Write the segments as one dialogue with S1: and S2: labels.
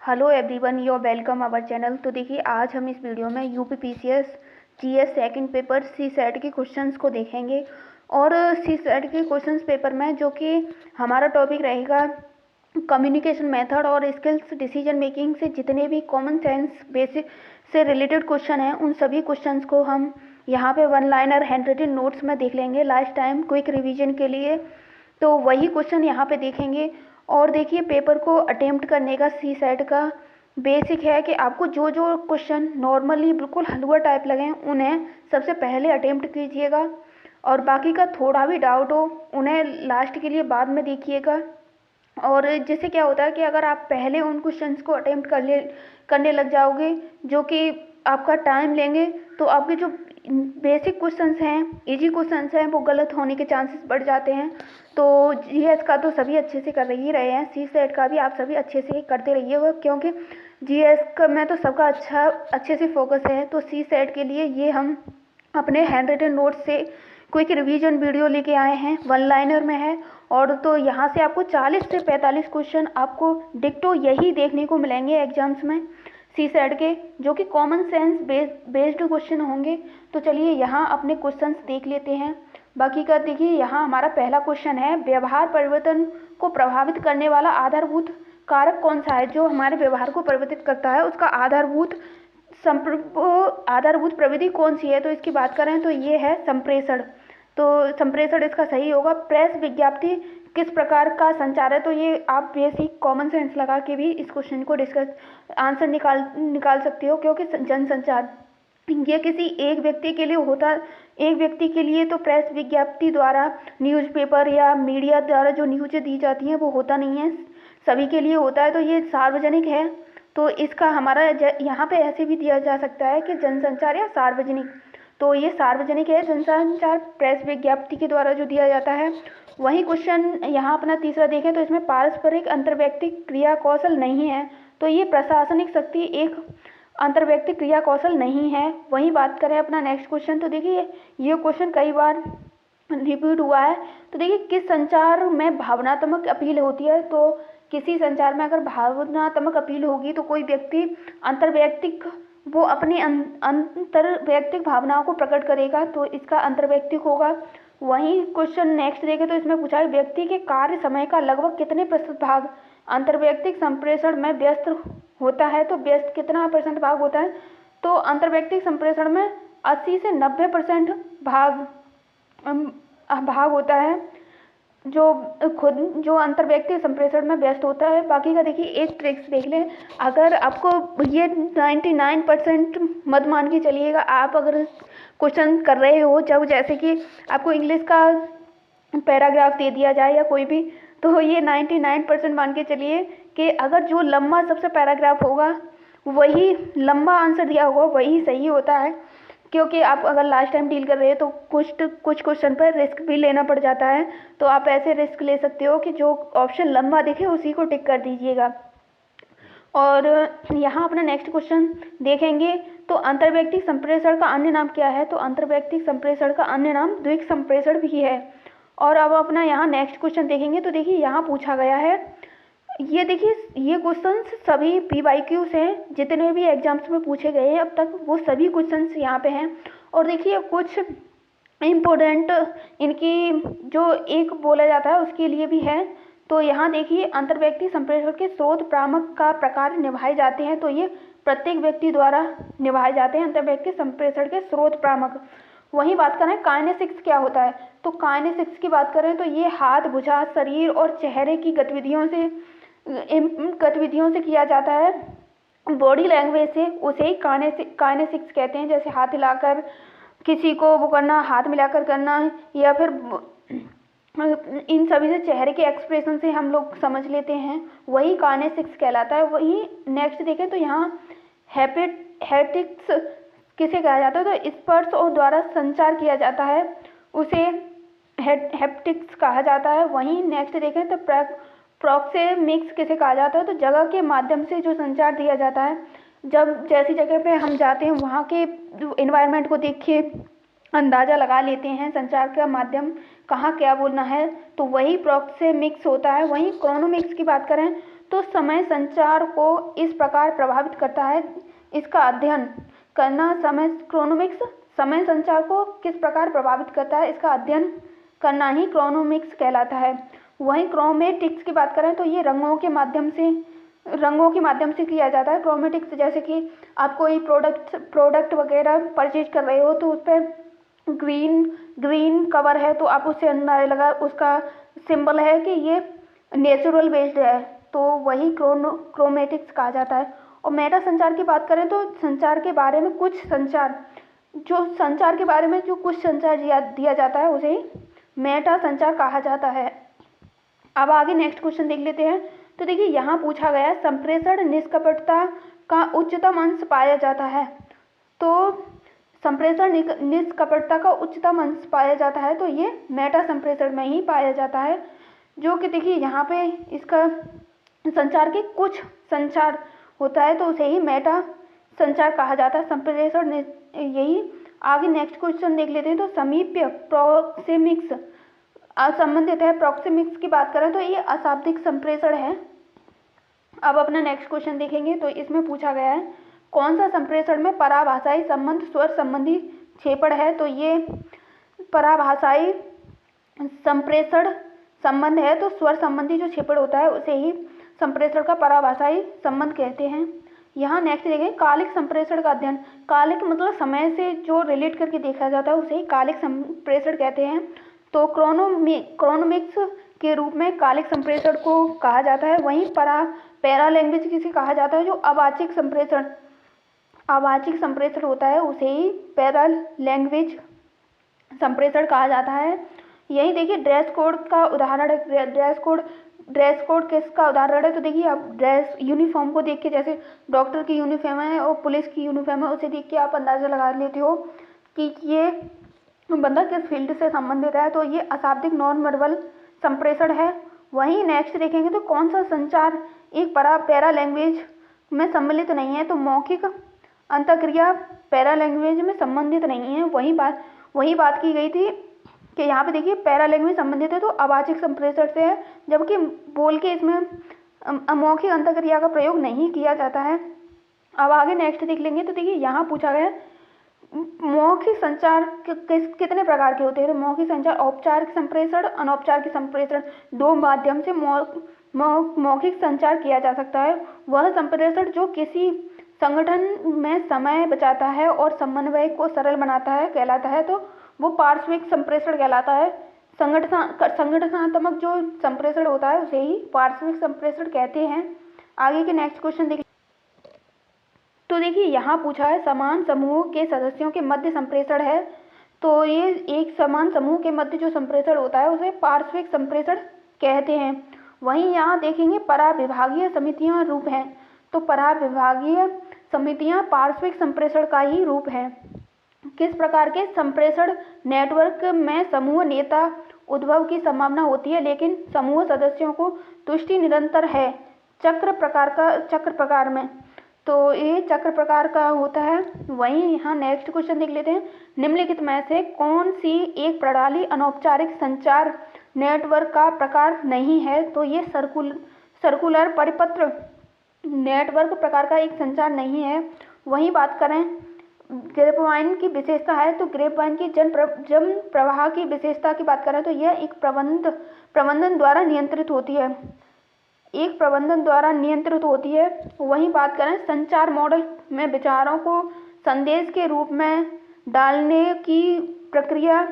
S1: Hello everyone, your welcome our channel. तो देखिए, आज हम इस वीडियो में UP PCS GS second paper C set के क्वेश्चंस को देखेंगे। और सी सेट के क्वेश्चंस पेपर में जो कि हमारा टॉपिक रहेगा कम्युनिकेशन मेथड और स्किल्स डिसीजन मेकिंग से जितने भी कॉमन सेंस बेसिक से रिलेटेड क्वेश्चन हैं, उन सभी क्वेश्चंस को हम यहाँ पे one liner handwritten notes में देख लेंगे लास्ट टाइम क्विक रिवीजन के लिए। तो वही क्वेश्चन यहाँ पे देखेंगे। और देखिए, पेपर को अटेम्प्ट करने का सी सेट का बेसिक है कि आपको जो जो क्वेश्चन नॉर्मली बिल्कुल हलवा टाइप लगे उन्हें सबसे पहले अटेम्प्ट कीजिएगा, और बाकी का थोड़ा भी डाउट हो उन्हें लास्ट के लिए बाद में देखिएगा। और जिससे क्या होता है कि अगर आप पहले उन क्वेश्चंस को अटेम्प्ट करने लग जाओगे जो कि आपका टाइम लेंगे, तो आपके जो बेसिक क्वेश्चंस हैं, इजी क्वेश्चंस हैं, वो गलत होने के चांसेस बढ़ जाते हैं। तो जीएस का तो सभी अच्छे से कर ही रहे हैं, सी सेट का भी आप सभी अच्छे से करते रहिएगा, क्योंकि जीएस का में तो सबका अच्छे से फोकस है। तो सी सेट के लिए ये हम अपने हैंड रिटन नोट से क्विक रिवीजन वीडियो लेके आए हैं, वन लाइनर में है। और तो यहाँ से आपको 40 से 45 क्वेश्चन आपको डिक्टो यही देखने को मिलेंगे एग्जाम्स में सी सेट के, जो कि कॉमन सेंस बेस्ड क्वेश्चन होंगे। तो चलिए यहाँ अपने क्वेश्चंस देख लेते हैं। बाकी का देखिए, यहाँ हमारा पहला क्वेश्चन है, व्यवहार परिवर्तन को प्रभावित करने वाला आधारभूत कारक कौन सा है। जो हमारे व्यवहार को परिवर्तित करता है उसका आधारभूत प्रविधि कौन सी है। तो इसकी बात करें तो ये है संप्रेषण। तो संप्रेषण इसका सही होगा। प्रेस विज्ञप्ति किस प्रकार का संचार है। तो ये आप बेसिक कॉमन सेंस लगा के भी इस क्वेश्चन को आंसर निकाल सकते हो, क्योंकि जनसंचार ये किसी एक व्यक्ति के लिए होता, एक व्यक्ति के लिए तो प्रेस विज्ञप्ति द्वारा न्यूज़पेपर या मीडिया द्वारा जो न्यूज़ दी जाती हैं वो होता नहीं है, सभी के लिए होता है। तो ये सार्वजनिक है। तो इसका हमारा यहाँ पे ऐसे भी दिया जा सकता है कि जनसंचार या सार्वजनिक। तो ये सार्वजनिक है, जनसंचार प्रेस विज्ञप्ति के द्वारा जो दिया जाता है। वही क्वेश्चन यहाँ अपना तीसरा देखें तो इसमें पारस्परिक अंतर्व्यक्तिक क्रिया कौशल नहीं है। तो ये प्रशासनिक शक्ति एक अंतर्व्यक्तिक क्रिया कौशल नहीं है। वही बात करें अपना नेक्स्ट क्वेश्चन, तो देखिए ये क्वेश्चन कई बार रिपीट हुआ है। तो देखिए, किस संचार में भावनात्मक अपील होती है। तो किसी संचार में अगर भावनात्मक अपील होगी तो कोई व्यक्ति अंतर्वैयक्तिक वो अपनी अंतर्वैयक्तिक भावनाओं को प्रकट करेगा, तो इसका अंतर्वैयक्तिक होगा। वहीं क्वेश्चन नेक्स्ट देखें तो इसमें पूछा है, व्यक्ति के कार्य समय का लगभग कितने प्रतिशत भाग अंतर्वैयक्तिक संप्रेषण में व्यस्त होता है। तो व्यस्त कितना % भाग होता है। तो अंतर्वैयक्तिक संप्रेषण में 80 से 90% भाग होता है जो अंतर्वैयक्तिक संप्रेषण में व्यस्त होता है। बाकी का देखिए एक ट्रिक्स देख लें। अगर आपको ये 99% मत मान के चलिएगा, आप अगर क्वेश्चन कर रहे हो जब जैसे कि आपको इंग्लिश का पैराग्राफ दे दिया जाए या कोई भी, तो ये 99% मान के चलिए कि अगर जो लंबा सबसे पैराग्राफ होगा वही लंबा आंसर दिया होगा वही सही होता है। क्योंकि आप अगर लास्ट टाइम डील कर रहे हो तो कुछ क्वेश्चन पर रिस्क भी लेना पड़ जाता है। तो आप ऐसे रिस्क ले सकते हो कि जो ऑप्शन लंबा दिखे उसी को टिक कर दीजिएगा। और यहाँ अपना नेक्स्ट क्वेश्चन देखेंगे तो अंतर्वैयक्तिक संप्रेषण का अन्य नाम क्या है। तो अंतर्वैयक्तिक संप्रेषण का अन्य नाम द्विक संप्रेषण भी है। और अब अपना यहाँ नेक्स्ट क्वेश्चन देखेंगे तो देखिए यहाँ पूछा गया है, ये देखिए ये क्वेश्चंस सभी PYQ से हैं, जितने भी एग्जाम्स में पूछे गए हैं अब तक वो सभी क्वेश्चंस यहाँ पे हैं। और देखिए कुछ इम्पोर्टेंट इनकी जो एक बोला जाता है उसके लिए भी है। तो यहाँ देखिए, अंतर्व्यक्ति संप्रेषण के स्रोत प्रामक का प्रकार निभाए जाते हैं। तो ये प्रत्येक व्यक्ति द्वारा निभाए जाते हैं अंतर्व्यक्ति संप्रेषण के स्रोत प्रामक। वहीं बात करें काइनेसिक्स क्या होता है। तो काइनेसिक्स की बात करें तो ये हाथ, भुजा, शरीर और चेहरे की गतिविधियों से किया जाता है, बॉडी लैंग्वेज से, उसे ही काइनेसिक्स कहते हैं। जैसे हाथ हिलाकर किसी को वो करना, हाथ मिलाकर करना, या फिर इन सभी से चेहरे के एक्सप्रेशन से हम लोग समझ लेते हैं, वही काइनेसिक्स कहलाता है। वही नेक्स्ट देखें तो यहाँ हैप्टिक्स किसे कहा जाता है। तो स्पर्श और द्वारा संचार किया जाता है उसे हैप्टिक्स कहा जाता है। वहीं नेक्स्ट देखें तो प्रॉक्सेमिक्स किसे कहा जाता है। तो जगह के माध्यम से जो संचार दिया जाता है, जब जैसी जगह पे हम जाते हैं वहाँ के एनवायरनमेंट को देख के अंदाज़ा लगा लेते हैं संचार का माध्यम कहाँ क्या बोलना है, तो वही प्रॉक्सेमिक्स होता है। वहीं क्रोनोमिक्स की बात करें तो समय संचार को इस प्रकार प्रभावित करता है, इसका अध्ययन करना समय क्रोनोमिक्स समय संचार को किस प्रकार प्रभावित करता है इसका अध्ययन करना ही क्रोनोमिक्स कहलाता है। वहीं क्रोमेटिक्स की बात करें तो ये रंगों के माध्यम से किया जाता है। क्रोमेटिक्स जैसे कि आप कोई प्रोडक्ट वगैरह परचेज कर रहे हो तो उस पर ग्रीन कवर है तो आप उससे अंदाजा लगा, उसका सिंबल है कि ये नेचुरल बेस्ड है, तो वही क्रोमेटिक्स कहा जाता है। और मेटा संचार की बात करें तो संचार के बारे में कुछ संचार दिया जाता है उसे ही मेटा संचार कहा जाता है। अब आगे नेक्स्ट क्वेश्चन देख लेते हैं। तो देखिए यहाँ पूछा गया संप्रेषण निष्कपटता का उच्चतम अंश पाया जाता है। तो संप्रेषण निष्कपटता का उच्चतम अंश पाया जाता है तो ये मेटा संप्रेषण में ही पाया जाता है, जो कि देखिए यहाँ पे इसका संचार के कुछ संचार होता है तो उसे ही मेटा संचार कहा जाता है। संप्रेषण यही। आगे नेक्स्ट क्वेश्चन देख लेते हैं। तो समीप्य प्रोक्सेमिक्स संबंधित है। प्रोक्सेमिक्स की बात करें तो ये अशाब्दिक संप्रेषण है। अब अपना नेक्स्ट क्वेश्चन देखेंगे। तो इसमें पूछा गया है कौन सा संप्रेषण में पराभाषाई संबंध स्वर संबंधी क्षेपण है। तो ये पराभाषाई संप्रेषण संबंध है, तो स्वर संबंधी जो क्षेपण होता है उसे ही संप्रेषण का पराभाषाई संबंध कहते हैं। यहाँ नेक्स्ट देखें कालिक संप्रेषण का अध्ययन। कालिक मतलब समय से जो रिलेट करके देखा जाता है उसे ही कालिक संप्रेषण कहते हैं। तो क्रोनोमिक्स के रूप में कालिक संप्रेषण को कहा जाता है। वहीं पैरा लैंग्वेज किसे कहा जाता है, जो अवाचिक संप्रेषण होता है उसे ही पैरा लैंग्वेज संप्रेषण कहा जाता है। यही देखिए ड्रेस कोड का उदाहरण है। ड्रेस कोड किसका उदाहरण है। तो देखिए आप ड्रेस यूनिफॉर्म को देख के, जैसे डॉक्टर की यूनिफॉर्म है और पुलिस की यूनिफॉर्म है, उसे देख के आप अंदाजा लगा लेते हो कि ये बंदा किस फील्ड से संबंधित है। तो ये अशाब्दिक नॉन वर्बल संप्रेषण है। वहीं नेक्स्ट देखेंगे तो कौन सा संचार एक पैरा लैंग्वेज में सम्मिलित नहीं है। तो मौखिक अंतःक्रिया पैरा लैंग्वेज में संबंधित नहीं है। वही बात की गई थी कि यहाँ पे देखिए पैरा लैंग्वेज संबंधित है तो अवाचिक संप्रेषण से है, जबकि बोल के इसमें अमौखिक अंतःक्रिया का प्रयोग नहीं किया जाता है। अब आगे नेक्स्ट देख लेंगे। तो देखिए यहाँ पूछा गया मौखिक संचार कितने प्रकार के होते हैं। तो मौखिक संचार औपचारिक संप्रेषण, अनौपचारिक संप्रेषण, दो माध्यम से मौखिक संचार किया जा सकता है। वह संप्रेषण जो किसी संगठन में समय बचाता है और समन्वय को सरल बनाता है कहलाता है, तो वो पार्श्विक संप्रेषण कहलाता है। संगठनात्मक जो संप्रेषण होता है उसे ही पार्श्विक संप्रेषण कहते हैं। आगे के नेक्स्ट क्वेश्चन देखिए। तो देखिए यहाँ पूछा है समान समूह के सदस्यों के मध्य संप्रेषण है। तो ये एक समान समूह के मध्य जो संप्रेषण होता है उसे पार्श्विक संप्रेषण कहते हैं। वहीं यहाँ देखेंगे पराविभागीय समितियाँ रूप हैं। तो पराविभागीय समितियाँ पार्श्विक संप्रेषण का ही रूप है। किस प्रकार के संप्रेषण नेटवर्क में समूह नेता उद्भव की संभावना होती है, लेकिन समूह सदस्यों को तुष्टि निरंतर है चक्र प्रकार में। तो ये चक्र प्रकार का होता है। वहीं यहाँ नेक्स्ट क्वेश्चन देख लेते हैं। निम्नलिखित में से कौन सी एक प्रणाली अनौपचारिक संचार नेटवर्क का प्रकार नहीं है। तो ये सर्कुलर परिपत्र नेटवर्क प्रकार का एक संचार नहीं है। वहीं बात करें ग्रेपवाइन की विशेषता है। तो ग्रेपवाइन की जन प्रवाह की विशेषता की बात करें तो यह एक प्रबंधन द्वारा नियंत्रित होती है। वहीं बात करें संचार मॉडल में विचारों को संदेश के रूप में डालने की प्रक्रिया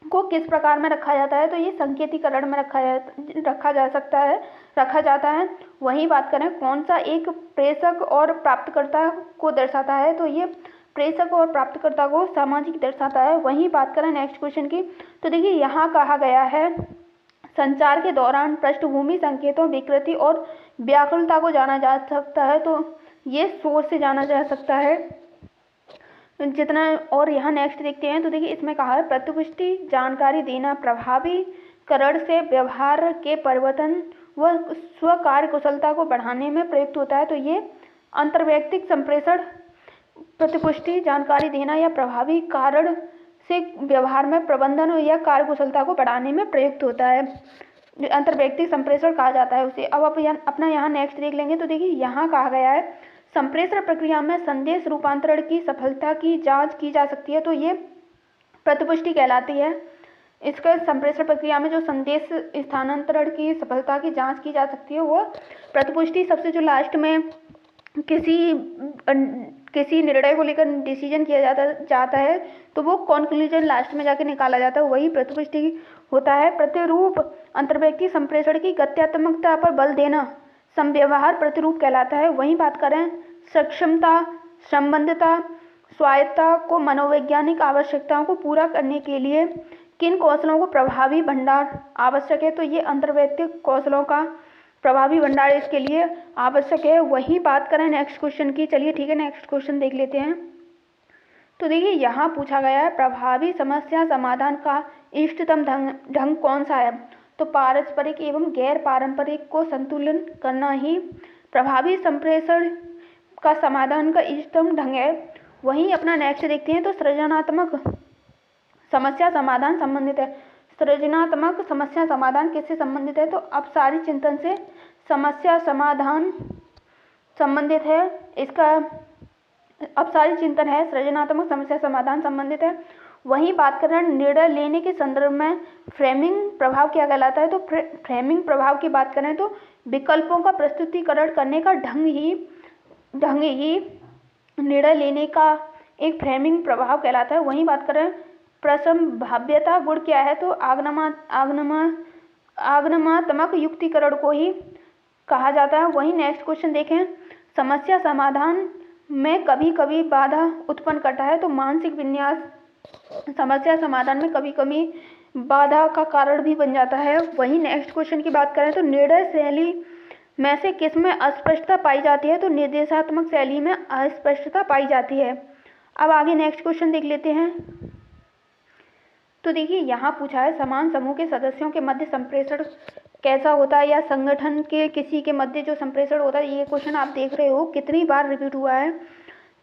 S1: को किस प्रकार में रखा जाता है। तो ये संकेतीकरण में रखा जाता है। वहीं बात करें कौन सा एक प्रेषक और प्राप्तकर्ता को दर्शाता है। तो ये प्रेषक और प्राप्तकर्ता को सामाजिक दर्शाता है। वहीं बात करें नेक्स्ट क्वेश्चन की। तो देखिए यहाँ कहा गया है संचार के दौरान पृष्ठभूमि संकेतों, विकृति और व्याकुलता को जाना जा सकता है। तो ये शोर से जाना जा सकता है जितना। और यहाँ नेक्स्ट देखते हैं। तो देखिए इसमें कहा है प्रतिपुष्टि जानकारी देना प्रभावीकरण से व्यवहार के परिवर्तन व स्व कार्य कुशलता को बढ़ाने में प्रयुक्त होता है। तो ये अंतर्वैयक्तिक संप्रेषण प्रतिपुष्टि जानकारी देना या प्रभावी कारण से व्यवहार में प्रबंधन या कार्यकुशलता को बढ़ाने में प्रयुक्त होता है। जो अंतर्वैयक्तिक संप्रेषण कहा जाता है उसे। अब अपना यहाँ नेक्स्ट देख लेंगे। तो देखिए यहाँ कहा गया है संप्रेषण प्रक्रिया में संदेश रूपांतरण की सफलता की जांच की जा सकती है, तो ये प्रतिपुष्टि कहलाती है। इसका संप्रेषण प्रक्रिया में जो संदेश स्थानांतरण की सफलता की जांच की जा सकती है वो प्रतिपुष्टि। सबसे जो लास्ट में किसी निर्णय को लेकर डिसीजन किया जाता है तो वो कॉन्क्लूजन लास्ट में जाके निकाला जाता है, वही प्रतिपुष्टि होता है। प्रतिरूप अंतर्वैयक्तिक संप्रेषण की गत्यात्मकता पर बल देना संव्यवहार प्रतिरूप कहलाता है। वहीं बात करें सक्षमता, संबंधता, स्वायत्तता को मनोवैज्ञानिक आवश्यकताओं को पूरा करने के लिए किन कौशलों को प्रभावी भंडार आवश्यक है, तो ये अंतर्वैयक्तिक कौशलों का प्रभावी भंडार इसके लिए आवश्यक है। वही बात करें नेक्स्ट क्वेश्चन की, चलिए ठीक है नेक्स्ट क्वेश्चन देख लेते हैं। तो देखिए यहाँ पूछा गया है प्रभावी समस्या समाधान का इष्टतम ढंग कौन सा है, तो पारस्परिक एवं गैर पारंपरिक को संतुलन करना ही प्रभावी संप्रेषण का समाधान का इष्टतम ढंग है। वहीं अपना नेक्स्ट देखते हैं। तो सृजनात्मक समस्या समाधान संबंधित है। सृजनात्मक समस्या समाधान किससे संबंधित है, तो अपसारी चिंतन से समस्या समाधान संबंधित है। इसका अपसारी चिंतन है, सृजनात्मक समस्या समाधान संबंधित है। वहीं बात करें निर्णय लेने के संदर्भ में फ्रेमिंग प्रभाव क्या कहलाता है, तो फ्रेमिंग प्रभाव की बात करें तो विकल्पों का प्रस्तुतिकरण करने का ढंग ही निर्णय लेने का एक फ्रेमिंग प्रभाव कहलाता है। वहीं बात करें प्रसंभाव्यता गुण क्या है, तो आगमनात्मक युक्तिकरण को ही कहा जाता है। वहीं नेक्स्ट क्वेश्चन देखें। समस्या समाधान में कभी कभी बाधा उत्पन्न करता है, तो मानसिक विन्यास समस्या समाधान में कभी कभी बाधा का कारण भी बन जाता है। वहीं नेक्स्ट क्वेश्चन की बात करें तो निर्णय शैली में से किस में अस्पष्टता पाई जाती है, तो निर्देशात्मक शैली में अस्पष्टता पाई जाती है। अब आगे नेक्स्ट क्वेश्चन देख लेते हैं। तो देखिए यहाँ पूछा है समान समूह के सदस्यों के मध्य संप्रेषण कैसा होता है, या संगठन के किसी के मध्य जो संप्रेषण होता है। ये क्वेश्चन आप देख रहे हो कितनी बार रिपीट हुआ है।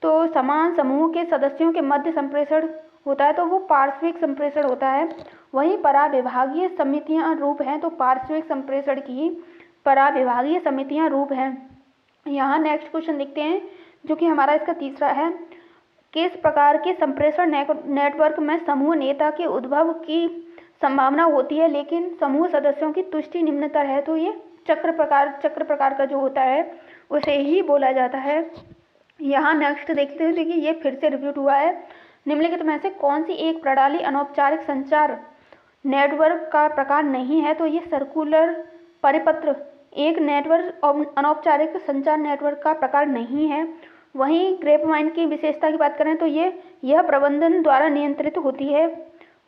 S1: तो समान समूह के सदस्यों के मध्य संप्रेषण होता है तो वो पार्श्विक संप्रेषण होता है। वहीं पराविभागीय समितियां रूप हैं, तो पार्श्विक संप्रेषण की पराविभागीय समितियां रूप हैं। यहाँ नेक्स्ट क्वेश्चन देखते हैं जो कि हमारा इसका तीसरा है। किस प्रकार के संप्रेषण नेटवर्क में समूह नेता के उद्भव की संभावना होती है लेकिन समूह सदस्यों की तुष्टि निम्नतर है, तो ये चक्र प्रकार का जो होता है उसे ही बोला जाता है। यहाँ नेक्स्ट देखते हैं। देखिए ये फिर से रिपीट हुआ है। निम्नलिखित में से कौन सी एक प्रणाली अनौपचारिक संचार नेटवर्क का प्रकार नहीं है, तो ये सर्कुलर परिपत्र एक नेटवर्क अनौपचारिक संचार नेटवर्क का प्रकार नहीं है। वहीं ग्रेपवाइन की विशेषता की बात करें तो यह प्रबंधन द्वारा नियंत्रित होती है,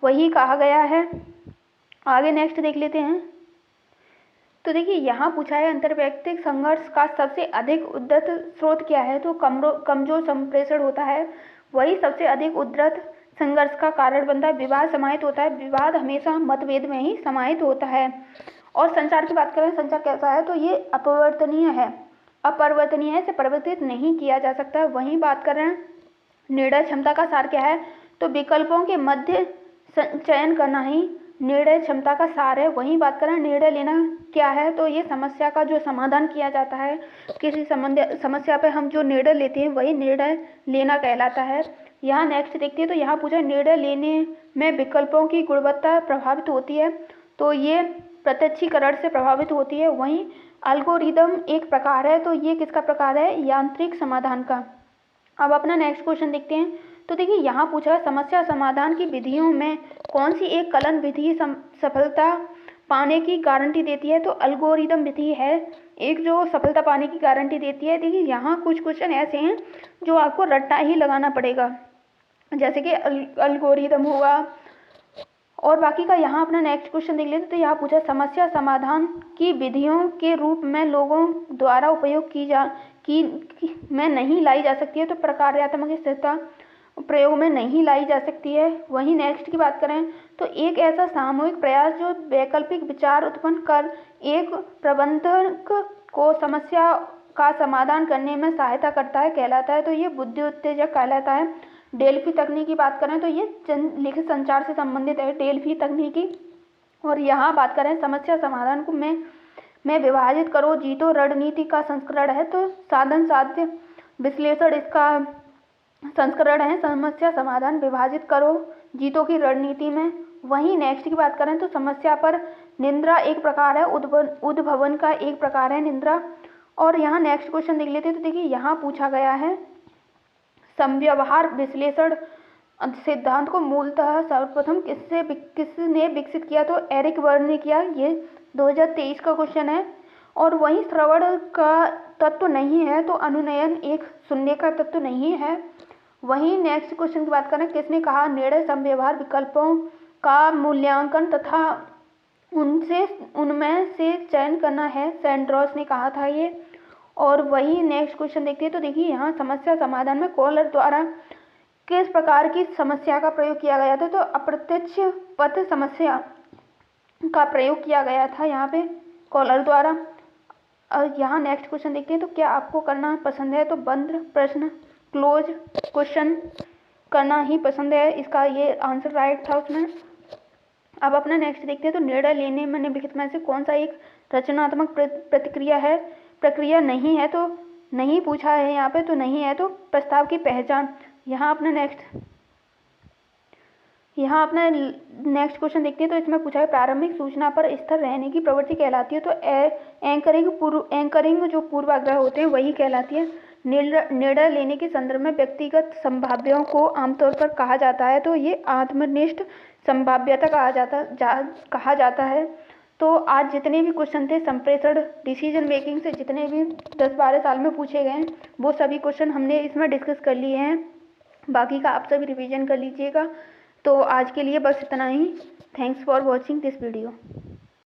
S1: वही कहा गया है। आगे नेक्स्ट देख लेते हैं। तो देखिए यहाँ पूछा है अंतर्वैयक्तिक संघर्ष का सबसे अधिक उद्धृत स्रोत क्या है, तो कमजोर संप्रेषण होता है, वही सबसे अधिक उद्धृत संघर्ष का कारण बनता है। विवाद समाहित होता है, विवाद हमेशा मतभेद में ही समाहित होता है। और संचार की बात करें, संचार कैसा है, तो ये अपरिवर्तनीय है, इसे परिवर्तित नहीं किया जा सकता। वहीं बात करें निर्णय क्षमता का सार क्या है, तो विकल्पों के मध्य चयन करना ही निर्णय क्षमता का सार है। वहीं बात करें निर्णय लेना क्या है, तो ये समस्या का जो समाधान किया जाता है, किसी समस्या पे हम जो निर्णय लेते हैं वही निर्णय लेना कहलाता है। यहाँ नेक्स्ट देखते हैं। तो यहाँ पूछा निर्णय लेने में विकल्पों की गुणवत्ता प्रभावित होती है, तो ये प्रत्यक्षीकरण से प्रभावित होती है। वहीं एल्गोरिदम एक प्रकार है, तो ये किसका प्रकार है, यांत्रिक समाधान का। अब अपना नेक्स्ट क्वेश्चन देखते हैं। तो देखिए यहाँ पूछा है समस्या समाधान की विधियों में कौन सी एक कलन विधि सफलता पाने की गारंटी देती है, तो एल्गोरिदम विधि है एक जो सफलता पाने की गारंटी देती है। देखिए यहाँ कुछ क्वेश्चन ऐसे हैं जो आपको रट्टा ही लगाना पड़ेगा, जैसे कि एल्गोरिदम हुआ और बाकी का। यहाँ अपना नेक्स्ट क्वेश्चन देख लेते। तो यहाँ पूछा समस्या समाधान की विधियों के रूप में लोगों द्वारा उपयोग में नहीं लाई जा सकती है, तो प्रकार्यात्मक स्थिरता प्रयोग में नहीं लाई जा सकती है। वहीं नेक्स्ट की बात करें तो एक ऐसा सामूहिक प्रयास जो वैकल्पिक विचार उत्पन्न कर एक प्रबंधक को समस्या का समाधान करने में सहायता करता है कहलाता है, तो ये बुद्धि उत्तेजक कहलाता है। डेल्फी तकनीक की बात करें तो ये लिखित संचार से संबंधित है। डेल्फी तकनीकी और यहाँ बात करें समस्या समाधान को में विभाजित करो, जीतो रणनीति का संस्करण है, तो साधन साध्य विश्लेषण इसका संस्करण है। समस्या समाधान विभाजित करो जीतो की रणनीति में। वहीं नेक्स्ट की बात करें तो समस्या पर निंद्रा एक प्रकार है, उद्भवन का एक प्रकार है निंद्रा। और यहाँ नेक्स्ट क्वेश्चन देख लेते हैं। तो देखिए यहाँ पूछा गया है समव्यवहार विश्लेषण सिद्धांत को मूलतः सर्वप्रथम किसने विकसित किया, तो एरिक बर्न ने किया। ये 2023 का क्वेश्चन है। और वहीं श्रवण का तत्व नहीं है, तो अनुनयन एक सुनने का तत्व नहीं है। वहीं नेक्स्ट क्वेश्चन की बात करें, किसने कहा निर्णय समव्यवहार विकल्पों का मूल्यांकन तथा उनमें से चयन करना है, सैंड्रोस ने कहा था ये। और वही नेक्स्ट क्वेश्चन देखते हैं। तो देखिए यहाँ समस्या समाधान में कॉलर द्वारा किस प्रकार की समस्या का प्रयोग किया गया था, तो अप्रत्यक्ष पथ समस्या का प्रयोग किया गया था यहाँ पे कॉलर द्वारा। और यहाँ नेक्स्ट क्वेश्चन देखते हैं। तो क्या आपको करना पसंद है, तो बंद प्रश्न क्लोज क्वेश्चन करना ही पसंद है, इसका ये आंसर राइट था उसमें। अब अपना नेक्स्ट देखते हैं। तो निर्णय लेने में निम्नलिखित में से कौन सा एक रचनात्मक प्रतिक्रिया है, प्रक्रिया नहीं है, तो नहीं पूछा है यहाँ पे, तो नहीं है तो प्रस्ताव की पहचान। यहाँ अपना नेक्स्ट क्वेश्चन देखते हैं। तो इसमें पूछा है प्रारंभिक सूचना पर स्थिर रहने की प्रवृत्ति कहलाती है, तो एंकरिंग जो पूर्वाग्रह होते हैं वही कहलाती है। निर्णय लेने के संदर्भ में व्यक्तिगत संभाव्यों को आमतौर पर कहा जाता है, तो ये आत्मनिष्ठ संभाव्यता कहा जाता है। तो आज जितने भी क्वेश्चन थे संप्रेषण डिसीजन मेकिंग से, जितने भी 10-12 साल में पूछे गए हैं, वो सभी क्वेश्चन हमने इसमें डिस्कस कर लिए हैं। बाकी का आप सभी रिवीजन कर लीजिएगा। तो आज के लिए बस इतना ही। Thanks for watching this video.